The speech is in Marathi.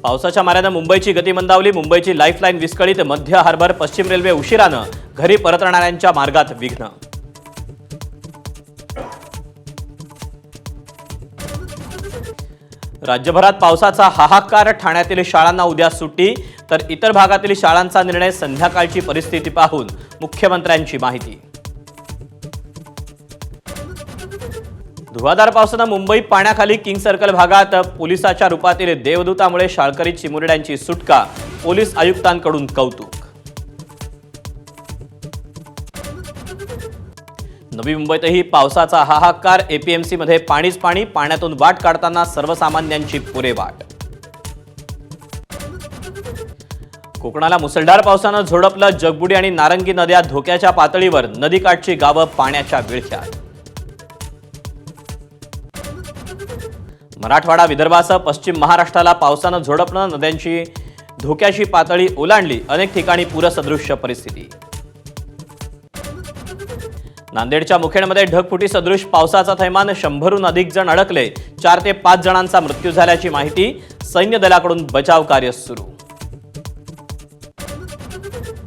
पावसाच्या माऱ्यानं मुंबईची गती मंदावली. मुंबईची लाईफलाईन विस्कळीत. मध्य हार्बर पश्चिम रेल्वे उशिरानं. घरी परतणाऱ्यांच्या मार्गात विघ्न. राज्यभरात पावसाचा हाहाकार. ठाण्यातील शाळांना उद्या सुट्टी, तर इतर भागातील शाळांचा निर्णय संध्याकाळची परिस्थिती पाहून मुख्यमंत्र्यांची माहिती. धुवाधार पावसानं मुंबई पाण्याखाली. किंग सर्कल भागात पोलिसाच्या रूपातील देवदूतामुळे शाळकरी चिमुरड्यांची सुटका. पोलीस आयुक्तांकडून कौतुक. नवी मुंबईतही पावसाचा हाहाकार. एपीएमसी मध्ये पाणीच पाणी. पाण्यातून वाट काढताना सर्वसामान्यांची पुरेवाट. कोकणाला मुसळधार पावसानं झोडपलं. जगबुडी आणि नारंगी नद्या धोक्याच्या पातळीवर. नदीकाठची गावं पाण्याच्या विळख्यात. मराठवाडा विदर्भासह पश्चिम महाराष्ट्राला पावसानं झोडपलं. नद्यांची धोक्याची पातळी ओलांडली. अनेक ठिकाणी पूरसदृश्य परिस्थिती. नांदेडच्या मुखेडमध्ये ढगफुटी सदृश पावसाचा थैमान. 100हून अधिक जण अडकले. 4 ते 5 जणांचा मृत्यू झाल्याची माहिती. सैन्य दलाकडून बचाव कार्य सुरू.